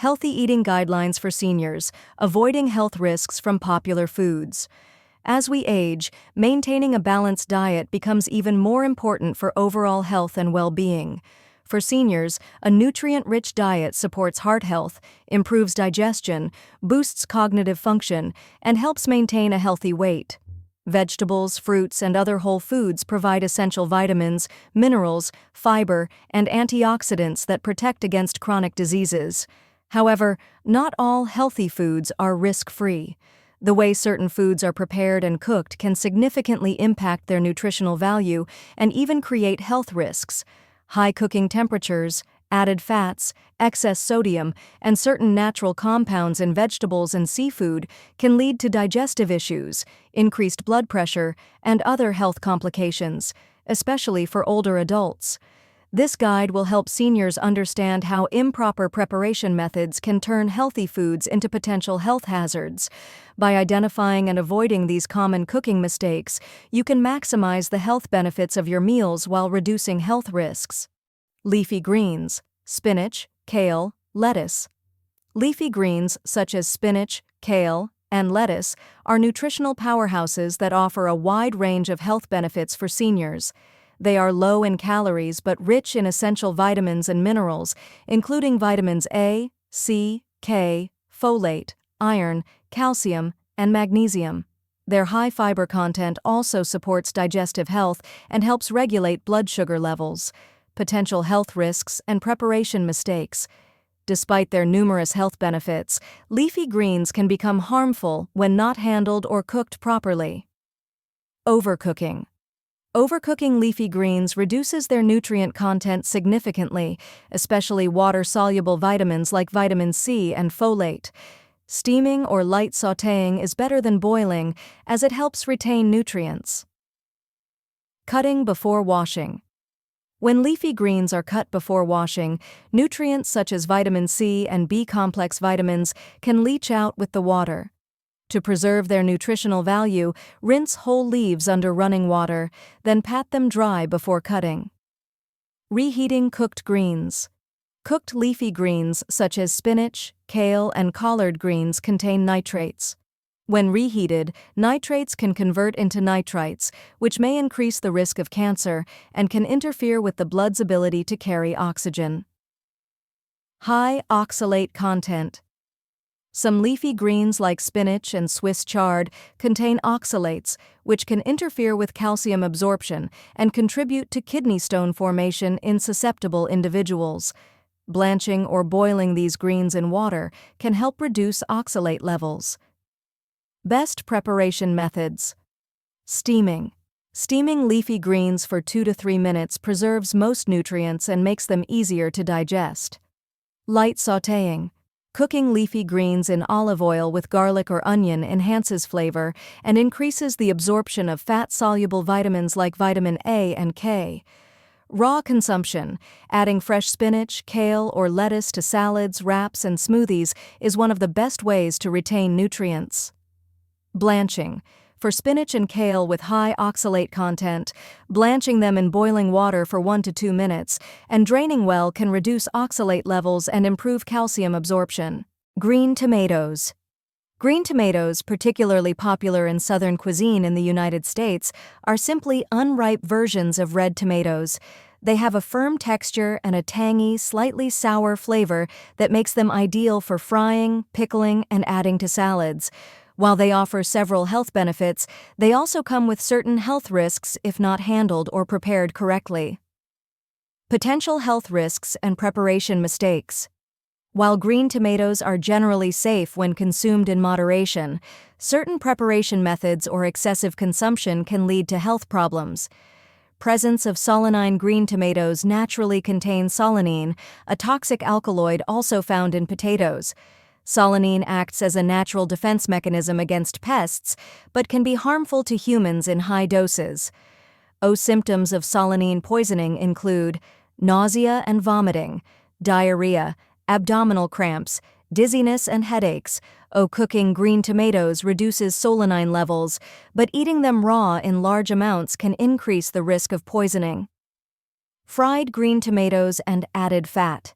Healthy eating guidelines for seniors, avoiding health risks from popular foods. As we age, maintaining a balanced diet becomes even more important for overall health and well-being. For seniors, a nutrient-rich diet supports heart health, improves digestion, boosts cognitive function, and helps maintain a healthy weight. Vegetables, fruits, and other whole foods provide essential vitamins, minerals, fiber, and antioxidants that protect against chronic diseases. However, not all healthy foods are risk-free. The way certain foods are prepared and cooked can significantly impact their nutritional value and even create health risks. High cooking temperatures, added fats, excess sodium, and certain natural compounds in vegetables and seafood can lead to digestive issues, increased blood pressure, and other health complications, especially for older adults. This guide will help seniors understand how improper preparation methods can turn healthy foods into potential health hazards. By identifying and avoiding these common cooking mistakes, you can maximize the health benefits of your meals while reducing health risks. Leafy greens, spinach, kale, lettuce. Leafy greens such as spinach, kale, and lettuce are nutritional powerhouses that offer a wide range of health benefits for seniors. They are low in calories but rich in essential vitamins and minerals, including vitamins A, C, K, folate, iron, calcium, and magnesium. Their high fiber content also supports digestive health and helps regulate blood sugar levels. Potential health risks and preparation mistakes. Despite their numerous health benefits, leafy greens can become harmful when not handled or cooked properly. Overcooking. Overcooking leafy greens reduces their nutrient content significantly, especially water-soluble vitamins like vitamin C and folate. Steaming or light sautéing is better than boiling, as it helps retain nutrients. Cutting before washing. When leafy greens are cut before washing, nutrients such as vitamin C and B-complex vitamins can leach out with the water. To preserve their nutritional value, rinse whole leaves under running water, then pat them dry before cutting. Reheating cooked greens. Cooked leafy greens such as spinach, kale, and collard greens contain nitrates. When reheated, nitrates can convert into nitrites, which may increase the risk of cancer and can interfere with the blood's ability to carry oxygen. High oxalate content. Some leafy greens like spinach and Swiss chard contain oxalates, which can interfere with calcium absorption and contribute to kidney stone formation in susceptible individuals. Blanching or boiling these greens in water can help reduce oxalate levels. Best preparation methods. Steaming. Steaming leafy greens for 2 to 3 minutes preserves most nutrients and makes them easier to digest. Light sautéing. Cooking leafy greens in olive oil with garlic or onion enhances flavor and increases the absorption of fat-soluble vitamins like vitamin A and K. Raw consumption, adding fresh spinach, kale, or lettuce to salads, wraps, and smoothies is one of the best ways to retain nutrients. Blanching. For spinach and kale with high oxalate content, blanching them in boiling water for 1 to 2 minutes and draining well can reduce oxalate levels and improve calcium absorption. Green tomatoes. Green tomatoes, particularly popular in Southern cuisine in the United States, are simply unripe versions of red tomatoes. They have a firm texture and a tangy, slightly sour flavor that makes them ideal for frying, pickling, and adding to salads. While they offer several health benefits, they also come with certain health risks if not handled or prepared correctly. Potential health risks and preparation mistakes. While green tomatoes are generally safe when consumed in moderation, certain preparation methods or excessive consumption can lead to health problems. Presence of solanine green tomatoes naturally contain solanine, a toxic alkaloid also found in potatoes. Solanine acts as a natural defense mechanism against pests, but can be harmful to humans in high doses. Symptoms of solanine poisoning include nausea and vomiting, diarrhea, abdominal cramps, dizziness and headaches. Cooking green tomatoes reduces solanine levels, but eating them raw in large amounts can increase the risk of poisoning. Fried green tomatoes and added fat.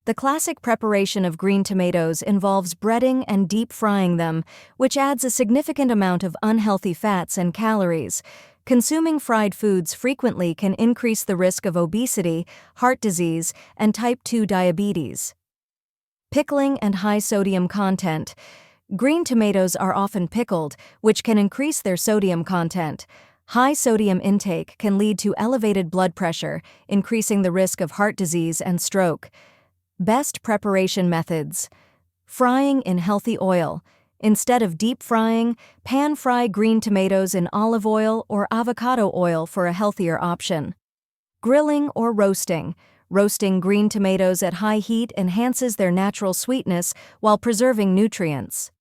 The classic preparation of green tomatoes involves breading and deep frying them, which adds a significant amount of unhealthy fats and calories. Consuming fried foods frequently can increase the risk of obesity, heart disease, and type 2 diabetes. Pickling and high sodium content. Green tomatoes are often pickled, which can increase their sodium content. High sodium intake can lead to elevated blood pressure, increasing the risk of heart disease and stroke. Best preparation methods. Frying in healthy oil. Instead of deep frying, pan-fry green tomatoes in olive oil or avocado oil for a healthier option. Grilling or roasting. Roasting green tomatoes at high heat enhances their natural sweetness while preserving nutrients.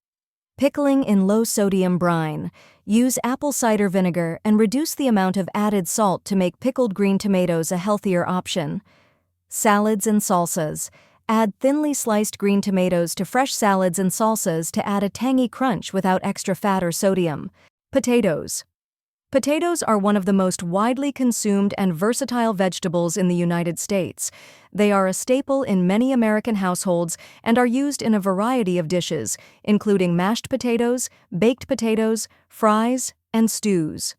Pickling in low-sodium brine. Use apple cider vinegar and reduce the amount of added salt to make pickled green tomatoes a healthier option. Salads and salsas. Add thinly sliced green tomatoes to fresh salads and salsas to add a tangy crunch without extra fat or sodium. Potatoes. Potatoes are one of the most widely consumed and versatile vegetables in the United States. They are a staple in many American households and are used in a variety of dishes, including mashed potatoes, baked potatoes, fries, and stews.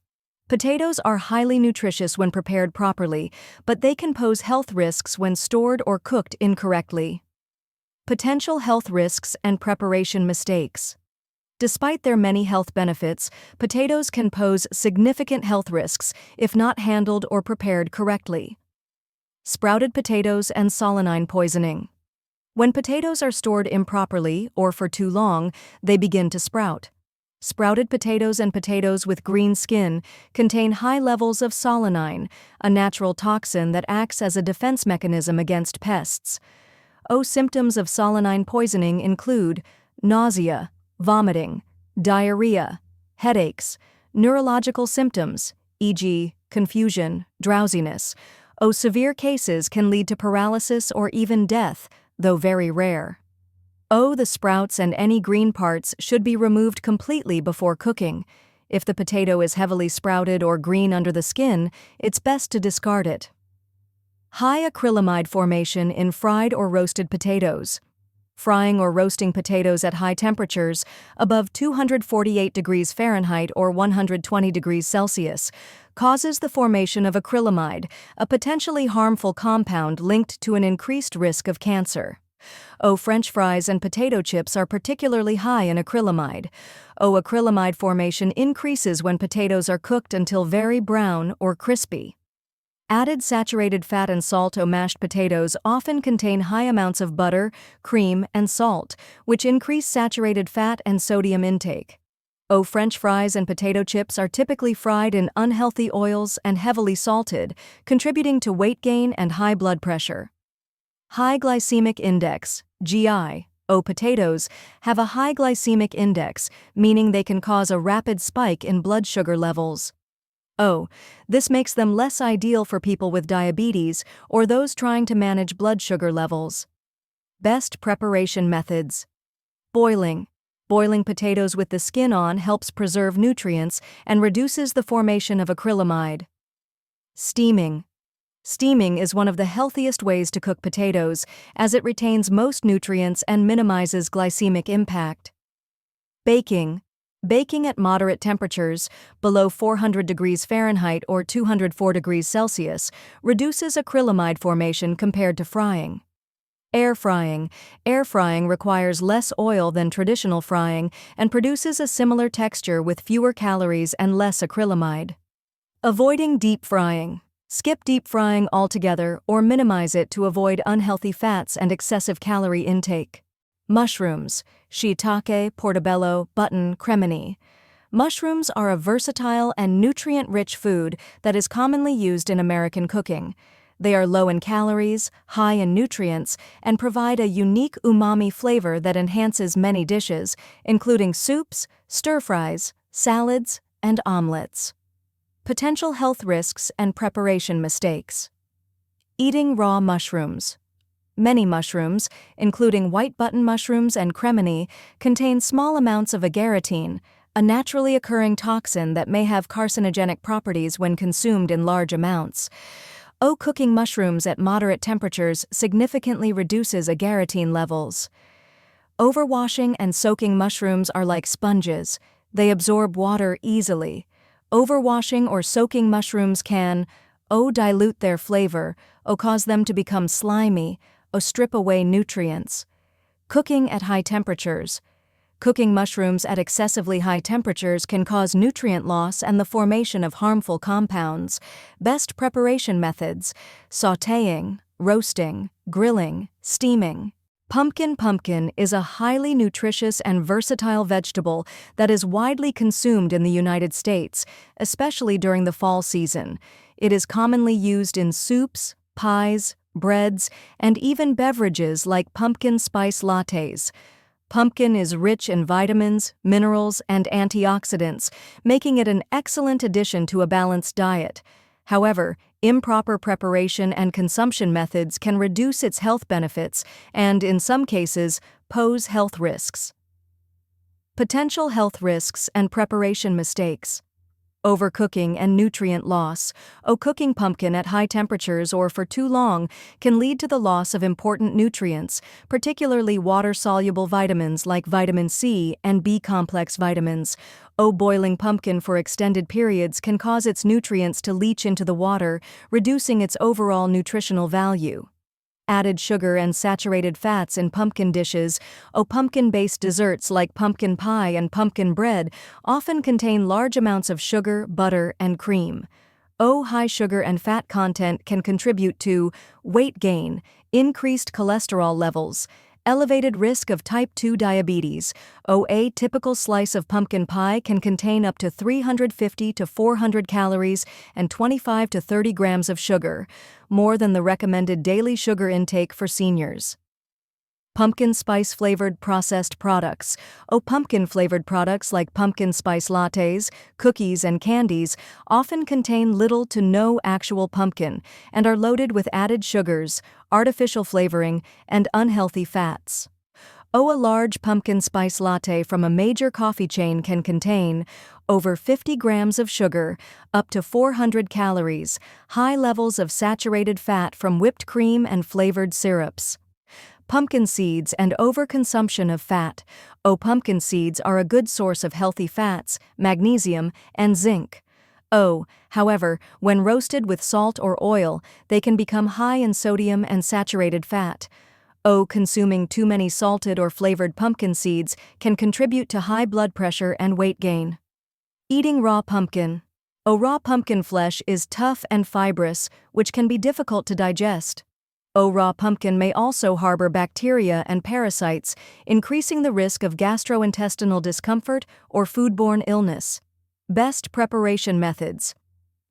Potatoes are highly nutritious when prepared properly, but they can pose health risks when stored or cooked incorrectly. Potential health risks and preparation mistakes. Despite their many health benefits, potatoes can pose significant health risks if not handled or prepared correctly. Sprouted potatoes and solanine poisoning. When potatoes are stored improperly or for too long, they begin to sprout. Sprouted potatoes and potatoes with green skin contain high levels of solanine, a natural toxin that acts as a defense mechanism against pests. Symptoms of solanine poisoning include nausea, vomiting, diarrhea, headaches, neurological symptoms, e.g., confusion, drowsiness. Severe cases can lead to paralysis or even death, though very rare. The sprouts and any green parts should be removed completely before cooking. If the potato is heavily sprouted or green under the skin, it's best to discard it. High acrylamide formation in fried or roasted potatoes. Frying or roasting potatoes at high temperatures, above 248 degrees Fahrenheit or 120 degrees Celsius, causes the formation of acrylamide, a potentially harmful compound linked to an increased risk of cancer. French fries and potato chips are particularly high in acrylamide. Acrylamide formation increases when potatoes are cooked until very brown or crispy. Added saturated fat and salt. Mashed potatoes often contain high amounts of butter, cream, and salt, which increase saturated fat and sodium intake. French fries and potato chips are typically fried in unhealthy oils and heavily salted, contributing to weight gain and high blood pressure. High glycemic index, GI. Potatoes have a high glycemic index, meaning they can cause a rapid spike in blood sugar levels. This makes them less ideal for people with diabetes or those trying to manage blood sugar levels. Best preparation methods. Boiling. Boiling potatoes with the skin on helps preserve nutrients and reduces the formation of acrylamide. Steaming. Steaming is one of the healthiest ways to cook potatoes, as it retains most nutrients and minimizes glycemic impact. Baking. Baking at moderate temperatures, below 400 degrees Fahrenheit or 204 degrees Celsius, reduces acrylamide formation compared to frying. Air frying. Air frying requires less oil than traditional frying and produces a similar texture with fewer calories and less acrylamide. Avoiding deep frying. Skip deep frying altogether or minimize it to avoid unhealthy fats and excessive calorie intake. Mushrooms. Shiitake, portobello, button, cremini. Mushrooms are a versatile and nutrient-rich food that is commonly used in American cooking. They are low in calories, high in nutrients, and provide a unique umami flavor that enhances many dishes, including soups, stir-fries, salads, and omelets. Potential health risks and preparation mistakes. Eating raw mushrooms. Many mushrooms, including white button mushrooms and cremini, contain small amounts of agarotine, a naturally occurring toxin that may have carcinogenic properties when consumed in large amounts. Cooking mushrooms at moderate temperatures significantly reduces agarotine levels. Overwashing and soaking mushrooms are like sponges. They absorb water easily. Overwashing or soaking mushrooms can dilute their flavor, cause them to become slimy, strip away nutrients. Cooking at high temperatures. Cooking mushrooms at excessively high temperatures can cause nutrient loss and the formation of harmful compounds. Best preparation methods: sautéing, roasting, grilling, steaming. Pumpkin is a highly nutritious and versatile vegetable that is widely consumed in the United States, especially during the fall season. It is commonly used in soups, pies, breads, and even beverages like pumpkin spice lattes. Pumpkin is rich in vitamins, minerals, and antioxidants, making it an excellent addition to a balanced diet. However, improper preparation and consumption methods can reduce its health benefits and, in some cases, pose health risks. Potential health risks and preparation mistakes. Overcooking and nutrient loss. Cooking pumpkin at high temperatures or for too long can lead to the loss of important nutrients, particularly water-soluble vitamins like vitamin C and B-complex vitamins. Boiling pumpkin for extended periods can cause its nutrients to leach into the water, reducing its overall nutritional value. Added sugar and saturated fats in pumpkin dishes. Pumpkin-based desserts like pumpkin pie and pumpkin bread often contain large amounts of sugar, butter, and cream. High sugar and fat content can contribute to weight gain, increased cholesterol levels, elevated risk of type 2 diabetes. A typical slice of pumpkin pie can contain up to 350 to 400 calories and 25 to 30 grams of sugar, more than the recommended daily sugar intake for seniors. Pumpkin spice-flavored processed products. Pumpkin-flavored products like pumpkin spice lattes, cookies, and candies often contain little to no actual pumpkin and are loaded with added sugars, artificial flavoring, and unhealthy fats. A large pumpkin spice latte from a major coffee chain can contain over 50 grams of sugar, up to 400 calories, high levels of saturated fat from whipped cream and flavored syrups. Pumpkin seeds and overconsumption of fat. Pumpkin seeds are a good source of healthy fats, magnesium, and zinc. However, when roasted with salt or oil, they can become high in sodium and saturated fat. Consuming too many salted or flavored pumpkin seeds can contribute to high blood pressure and weight gain. Eating raw pumpkin. Raw pumpkin flesh is tough and fibrous, which can be difficult to digest. Raw pumpkin may also harbor bacteria and parasites, increasing the risk of gastrointestinal discomfort or foodborne illness. Best preparation methods.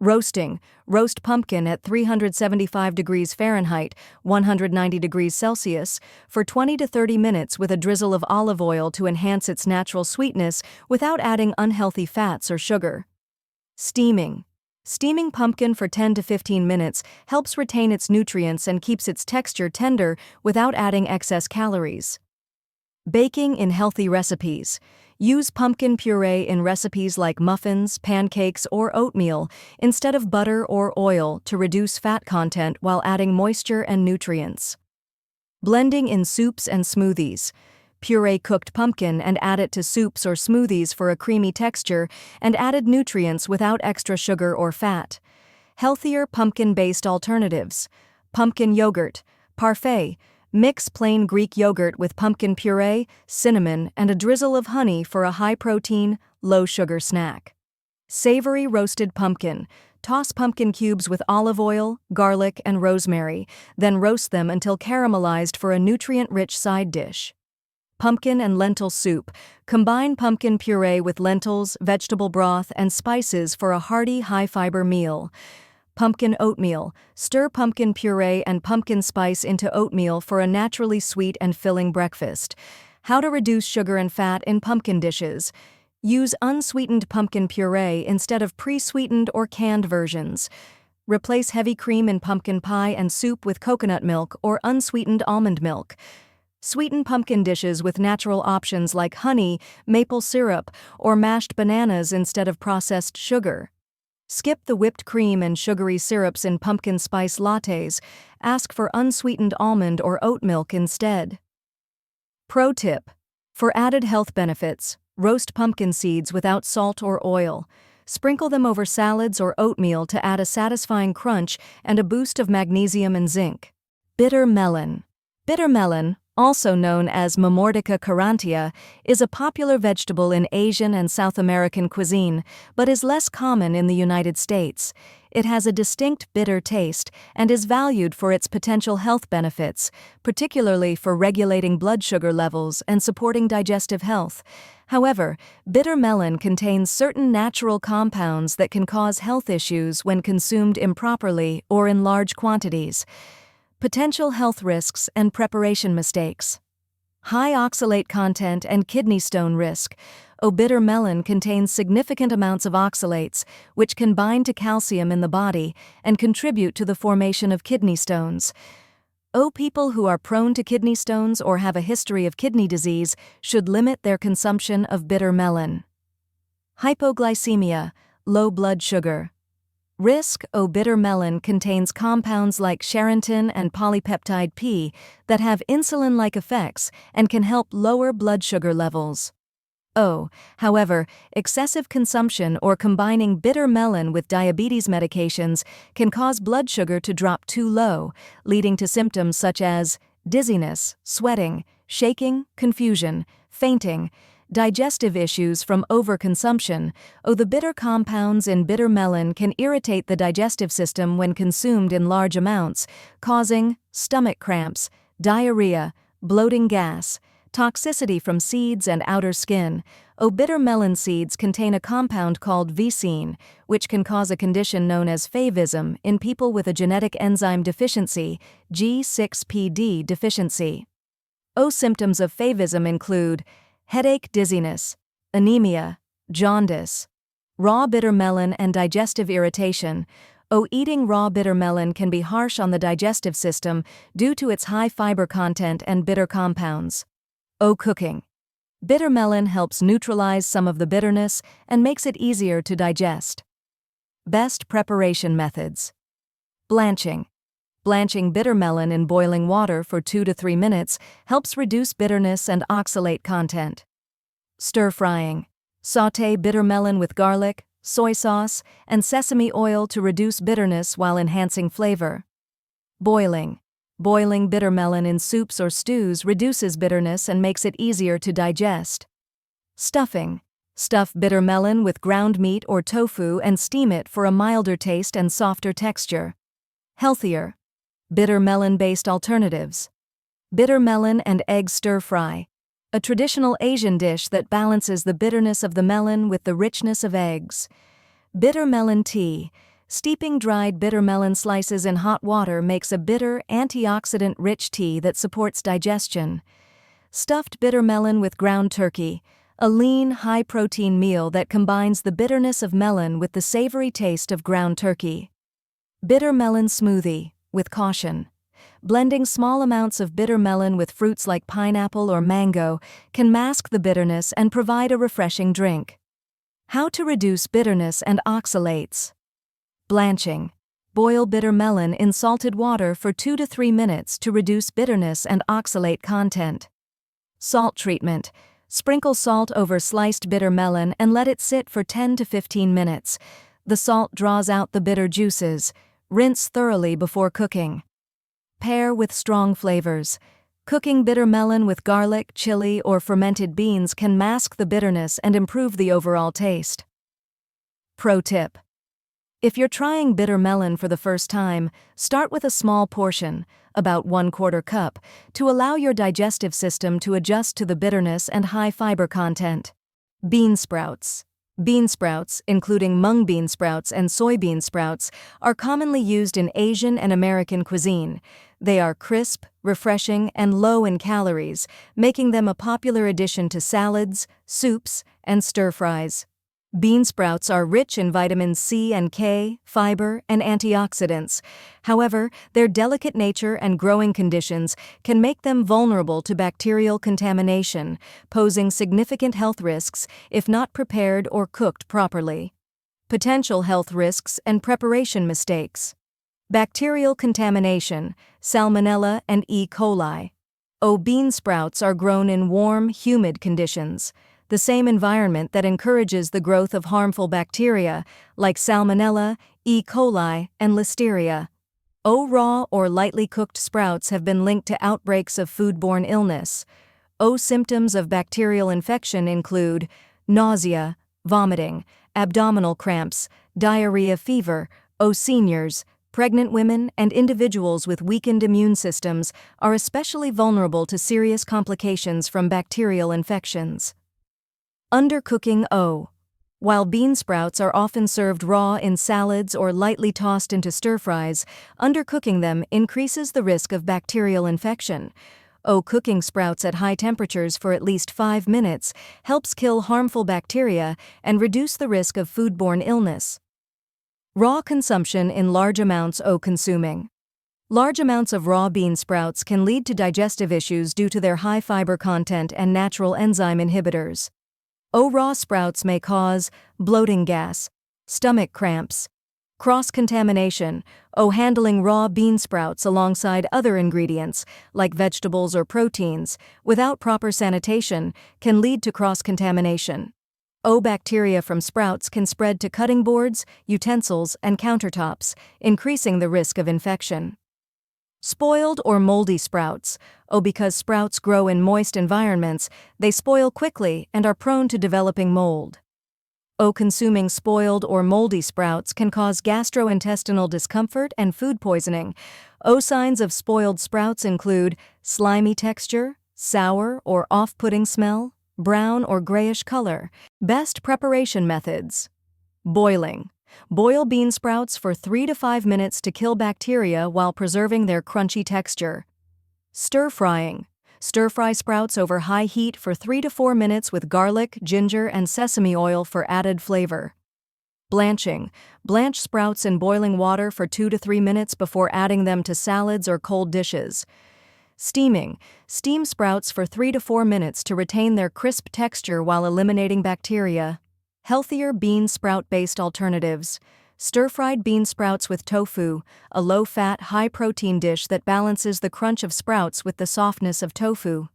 Roasting. Roast pumpkin at 375 degrees Fahrenheit, 190 degrees Celsius, for 20 to 30 minutes with a drizzle of olive oil to enhance its natural sweetness without adding unhealthy fats or sugar. Steaming. Steaming pumpkin for 10 to 15 minutes helps retain its nutrients and keeps its texture tender without adding excess calories. Baking in healthy recipes. Use pumpkin puree in recipes like muffins, pancakes, or oatmeal instead of butter or oil to reduce fat content while adding moisture and nutrients. Blending in soups and smoothies. Puree cooked pumpkin and add it to soups or smoothies for a creamy texture and added nutrients without extra sugar or fat. Healthier pumpkin-based alternatives. Pumpkin yogurt. Parfait. Mix plain Greek yogurt with pumpkin puree, cinnamon, and a drizzle of honey for a high-protein, low-sugar snack. Savory roasted pumpkin. Toss pumpkin cubes with olive oil, garlic, and rosemary, then roast them until caramelized for a nutrient-rich side dish. Pumpkin and lentil soup. Combine pumpkin puree with lentils, vegetable broth, and spices for a hearty, high-fiber meal. Pumpkin oatmeal. Stir pumpkin puree and pumpkin spice into oatmeal for a naturally sweet and filling breakfast. How to reduce sugar and fat in pumpkin dishes. Use unsweetened pumpkin puree instead of pre-sweetened or canned versions. Replace heavy cream in pumpkin pie and soup with coconut milk or unsweetened almond milk. Sweeten pumpkin dishes with natural options like honey, maple syrup, or mashed bananas instead of processed sugar. Skip the whipped cream and sugary syrups in pumpkin spice lattes. Ask for unsweetened almond or oat milk instead. Pro tip: for added health benefits, roast pumpkin seeds without salt or oil. Sprinkle them over salads or oatmeal to add a satisfying crunch and a boost of magnesium and zinc. Bitter melon. Bitter melon, also known as Momordica carrantia, is a popular vegetable in Asian and South American cuisine, but is less common in the United States. It has a distinct bitter taste and is valued for its potential health benefits, particularly for regulating blood sugar levels and supporting digestive health. However, bitter melon contains certain natural compounds that can cause health issues when consumed improperly or in large quantities. Potential health risks and preparation mistakes. High oxalate content and kidney stone risk. Bitter melon contains significant amounts of oxalates, which can bind to calcium in the body and contribute to the formation of kidney stones. People who are prone to kidney stones or have a history of kidney disease should limit their consumption of bitter melon. Hypoglycemia, low blood sugar. Risk: bitter melon contains compounds like charantin and polypeptide P that have insulin-like effects and can help lower blood sugar levels. However, excessive consumption or combining bitter melon with diabetes medications can cause blood sugar to drop too low, leading to symptoms such as dizziness, sweating, shaking, confusion, fainting, digestive issues from overconsumption. The bitter compounds in bitter melon can irritate the digestive system when consumed in large amounts, causing stomach cramps, diarrhea, bloating gas, toxicity from seeds and outer skin. Bitter melon seeds contain a compound called vicine, which can cause a condition known as favism in people with a genetic enzyme deficiency, G6PD deficiency. Symptoms of favism include headache, dizziness, anemia, jaundice, raw bitter melon and digestive irritation. Eating raw bitter melon can be harsh on the digestive system due to its high fiber content and bitter compounds. Cooking. Bitter melon helps neutralize some of the bitterness and makes it easier to digest. Best preparation methods. Blanching. Blanching bitter melon in boiling water for 2 to 3 minutes helps reduce bitterness and oxalate content. Stir-frying. Sauté bitter melon with garlic, soy sauce, and sesame oil to reduce bitterness while enhancing flavor. Boiling. Boiling bitter melon in soups or stews reduces bitterness and makes it easier to digest. Stuffing. Stuff bitter melon with ground meat or tofu and steam it for a milder taste and softer texture. Healthier. Bitter melon-based alternatives. Bitter melon and egg stir-fry. A traditional Asian dish that balances the bitterness of the melon with the richness of eggs. Bitter melon tea. Steeping dried bitter melon slices in hot water makes a bitter, antioxidant-rich tea that supports digestion. Stuffed bitter melon with ground turkey. A lean, high-protein meal that combines the bitterness of melon with the savory taste of ground turkey. Bitter melon smoothie, with caution. Blending small amounts of bitter melon with fruits like pineapple or mango can mask the bitterness and provide a refreshing drink. How to reduce bitterness and oxalates. Blanching. Boil bitter melon in salted water for 2 to 3 minutes to reduce bitterness and oxalate content. Salt treatment. Sprinkle salt over sliced bitter melon and let it sit for 10 to 15 minutes. The salt draws out the bitter juices. Rinse thoroughly before cooking. Pair with strong flavors. Cooking bitter melon with garlic, chili, or fermented beans can mask the bitterness and improve the overall taste. Pro tip: if you're trying bitter melon for the first time, start with a small portion, about 1/4 cup, to allow your digestive system to adjust to the bitterness and high fiber content. Bean sprouts. Bean sprouts, including mung bean sprouts and soybean sprouts, are commonly used in Asian and American cuisine. They are crisp, refreshing, and low in calories, making them a popular addition to salads, soups, and stir-fries. Bean sprouts are rich in vitamins C and K, fiber, and antioxidants. However, their delicate nature and growing conditions can make them vulnerable to bacterial contamination, posing significant health risks if not prepared or cooked properly. Potential health risks and preparation mistakes. Bacterial contamination, Salmonella and E. coli. Bean sprouts are grown in warm, humid conditions, the same environment that encourages the growth of harmful bacteria like Salmonella, E. coli, and Listeria. Raw or lightly cooked sprouts have been linked to outbreaks of foodborne illness. Symptoms of bacterial infection include nausea, vomiting, abdominal cramps, diarrhea, fever. Seniors, pregnant women, and individuals with weakened immune systems are especially vulnerable to serious complications from bacterial infections. Undercooking. While bean sprouts are often served raw in salads or lightly tossed into stir-fries, undercooking them increases the risk of bacterial infection. Cooking sprouts at high temperatures for at least 5 minutes helps kill harmful bacteria and reduce the risk of foodborne illness. Raw consumption in large amounts. Consuming large amounts of raw bean sprouts can lead to digestive issues due to their high fiber content and natural enzyme inhibitors. Raw sprouts may cause bloating, gas, stomach cramps, cross-contamination. Handling raw bean sprouts alongside other ingredients, like vegetables or proteins, without proper sanitation can lead to cross-contamination. Bacteria from sprouts can spread to cutting boards, utensils, and countertops, increasing the risk of infection. Spoiled or moldy sprouts. Because sprouts grow in moist environments, they spoil quickly and are prone to developing mold. Consuming spoiled or moldy sprouts can cause gastrointestinal discomfort and food poisoning. Signs of spoiled sprouts include slimy texture, sour or off-putting smell, brown or grayish color. Best preparation methods. Boiling. Boil bean sprouts for 3 to 5 minutes to kill bacteria while preserving their crunchy texture. Stir-frying. Stir-fry sprouts over high heat for 3 to 4 minutes with garlic, ginger, and sesame oil for added flavor. Blanching. Blanch sprouts in boiling water for 2 to 3 minutes before adding them to salads or cold dishes. Steaming. Steam sprouts for 3 to 4 minutes to retain their crisp texture while eliminating bacteria. Healthier bean sprout-based alternatives. Stir-fried bean sprouts with tofu, a low-fat, high-protein dish that balances the crunch of sprouts with the softness of tofu.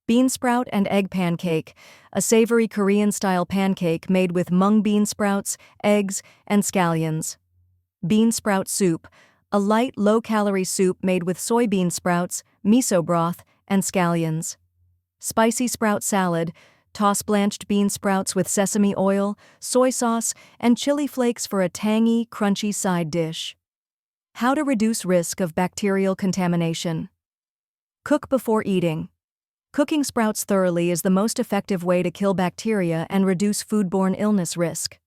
Bean sprout and egg pancake, a savory Korean-style pancake made with mung bean sprouts, eggs, and scallions. Bean sprout soup, a light, low-calorie soup made with soybean sprouts, miso broth, and scallions. Spicy sprout salad, toss blanched bean sprouts with sesame oil, soy sauce, and chili flakes for a tangy, crunchy side dish. How to reduce risk of bacterial contamination. Cook before eating. Cooking sprouts thoroughly is the most effective way to kill bacteria and reduce foodborne illness risk.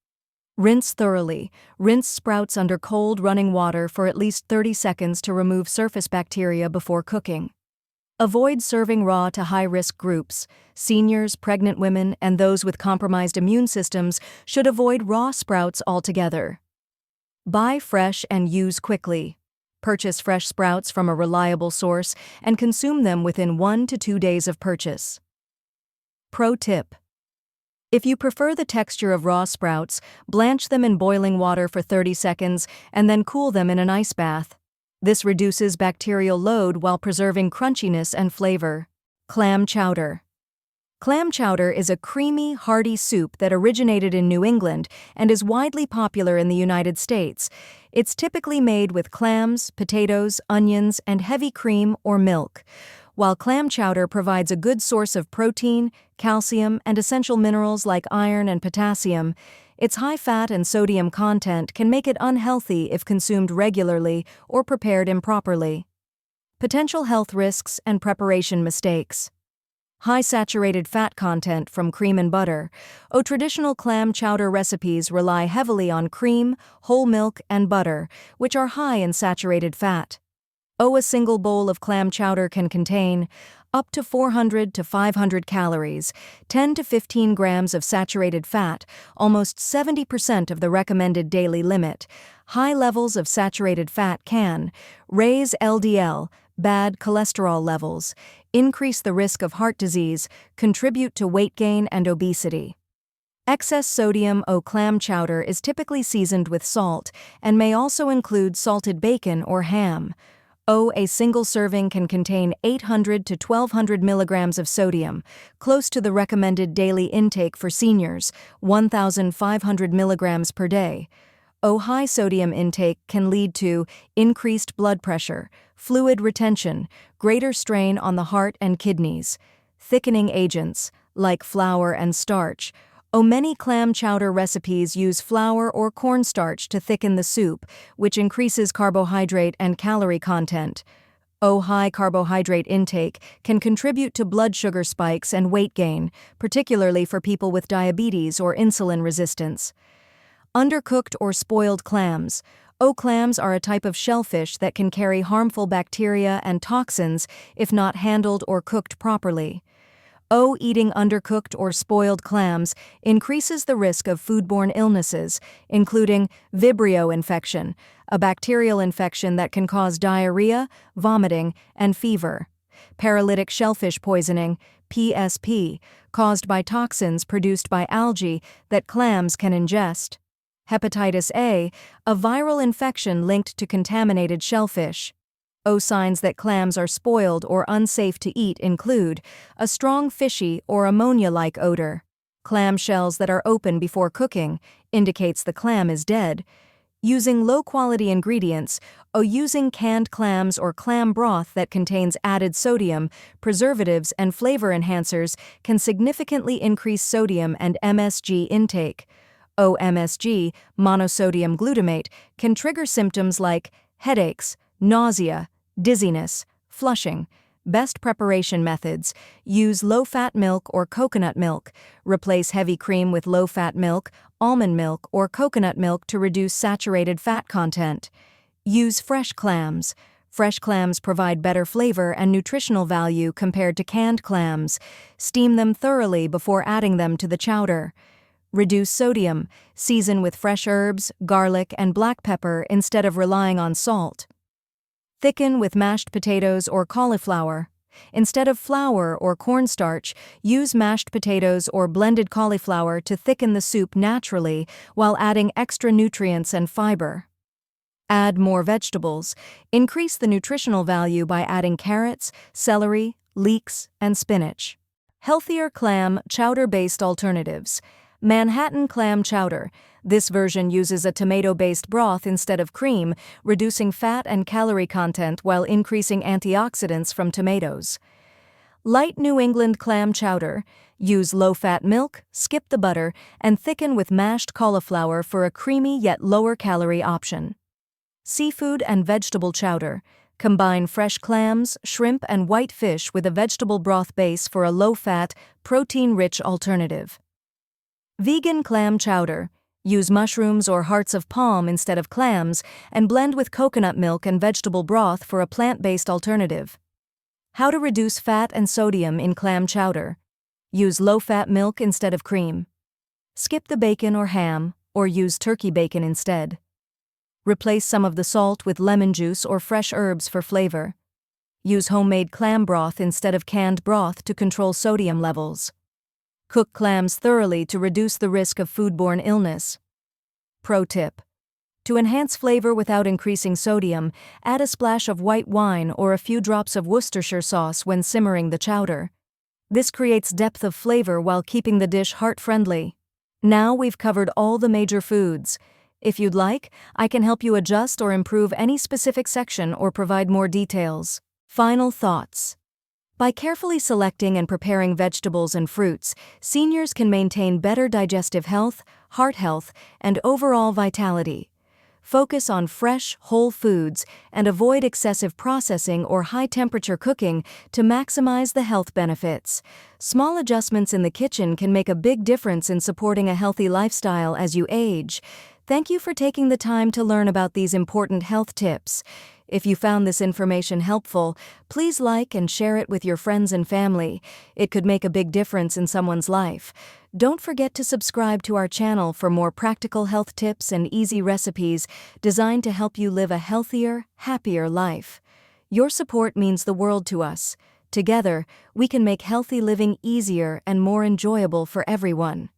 Rinse thoroughly. Rinse sprouts under cold, running water for at least 30 seconds to remove surface bacteria before cooking. Avoid serving raw to high-risk groups. Seniors, pregnant women, and those with compromised immune systems should avoid raw sprouts altogether. Buy fresh and use quickly. Purchase fresh sprouts from a reliable source and consume them within 1 to 2 days of purchase. Pro tip: if you prefer the texture of raw sprouts, blanch them in boiling water for 30 seconds and then cool them in an ice bath. This reduces bacterial load while preserving crunchiness and flavor. Clam chowder. Clam chowder is a creamy, hearty soup that originated in New England and is widely popular in the United States. It's typically made with clams, potatoes, onions, and heavy cream or milk. While clam chowder provides a good source of protein, calcium, and essential minerals like iron and potassium, its high fat and sodium content can make it unhealthy if consumed regularly or prepared improperly. Potential health risks and preparation mistakes. High saturated fat content from cream and butter. Traditional clam chowder recipes rely heavily on cream, whole milk, and butter, which are high in saturated fat. A single bowl of clam chowder can contain up to 400 to 500 calories, 10 to 15 grams of saturated fat, almost 70% of the recommended daily limit. High levels of saturated fat can raise LDL, bad cholesterol levels, increase the risk of heart disease, contribute to weight gain and obesity. Excess sodium clam chowder is typically seasoned with salt and may also include salted bacon or ham. A single serving can contain 800 to 1200 milligrams of sodium, close to the recommended daily intake for seniors, 1,500 milligrams per day. High sodium intake can lead to increased blood pressure, fluid retention, greater strain on the heart and kidneys. Thickening agents, like flour and starch. Many clam chowder recipes use flour or cornstarch to thicken the soup, which increases carbohydrate and calorie content. High carbohydrate intake can contribute to blood sugar spikes and weight gain, particularly for people with diabetes or insulin resistance. Undercooked or spoiled clams. Clams are a type of shellfish that can carry harmful bacteria and toxins if not handled or cooked properly. Eating undercooked or spoiled clams increases the risk of foodborne illnesses, including Vibrio infection, a bacterial infection that can cause diarrhea, vomiting, and fever. Paralytic shellfish poisoning, PSP, caused by toxins produced by algae that clams can ingest. Hepatitis A, a viral infection linked to contaminated shellfish. Signs that clams are spoiled or unsafe to eat include a strong fishy or ammonia-like odor. Clam shells that are open before cooking indicates the clam is dead. Using low-quality ingredients, using canned clams or clam broth that contains added sodium, preservatives, and flavor enhancers can significantly increase sodium and MSG intake. MSG, monosodium glutamate, can trigger symptoms like headaches, nausea, dizziness, flushing. Best preparation methods: use low-fat milk or coconut milk. Replace heavy cream with low-fat milk, almond milk, or coconut milk to reduce saturated fat content. Use fresh clams. Fresh clams provide better flavor and nutritional value compared to canned clams. Steam them thoroughly before adding them to the chowder. Reduce sodium. Season with fresh herbs, garlic, and black pepper instead of relying on salt. Thicken with mashed potatoes or cauliflower. Instead of flour or cornstarch, use mashed potatoes or blended cauliflower to thicken the soup naturally while adding extra nutrients and fiber. Add more vegetables. Increase the nutritional value by adding carrots, celery, leeks, and spinach. Healthier clam chowder-based alternatives. Manhattan clam chowder. This version uses a tomato-based broth instead of cream, reducing fat and calorie content while increasing antioxidants from tomatoes. Light New England clam chowder. Use low-fat milk, skip the butter, and thicken with mashed cauliflower for a creamy yet lower-calorie option. Seafood and vegetable chowder. Combine fresh clams, shrimp, and white fish with a vegetable broth base for a low-fat, protein-rich alternative. Vegan clam chowder. Use mushrooms or hearts of palm instead of clams, and blend with coconut milk and vegetable broth for a plant-based alternative. How to reduce fat and sodium in clam chowder. Use low-fat milk instead of cream. Skip the bacon or ham, or use turkey bacon instead. Replace some of the salt with lemon juice or fresh herbs for flavor. Use homemade clam broth instead of canned broth to control sodium levels. Cook clams thoroughly to reduce the risk of foodborne illness. Pro tip: to enhance flavor without increasing sodium, add a splash of white wine or a few drops of Worcestershire sauce when simmering the chowder. This creates depth of flavor while keeping the dish heart-friendly. Now we've covered all the major foods. If you'd like, I can help you adjust or improve any specific section or provide more details. Final thoughts. By carefully selecting and preparing vegetables and fruits, seniors can maintain better digestive health, heart health, and overall vitality. Focus on fresh, whole foods and avoid excessive processing or high-temperature cooking to maximize the health benefits. Small adjustments in the kitchen can make a big difference in supporting a healthy lifestyle as you age. Thank you for taking the time to learn about these important health tips. If you found this information helpful, please like and share it with your friends and family. It could make a big difference in someone's life. Don't forget to subscribe to our channel for more practical health tips and easy recipes designed to help you live a healthier, happier life. Your support means the world to us. Together, we can make healthy living easier and more enjoyable for everyone.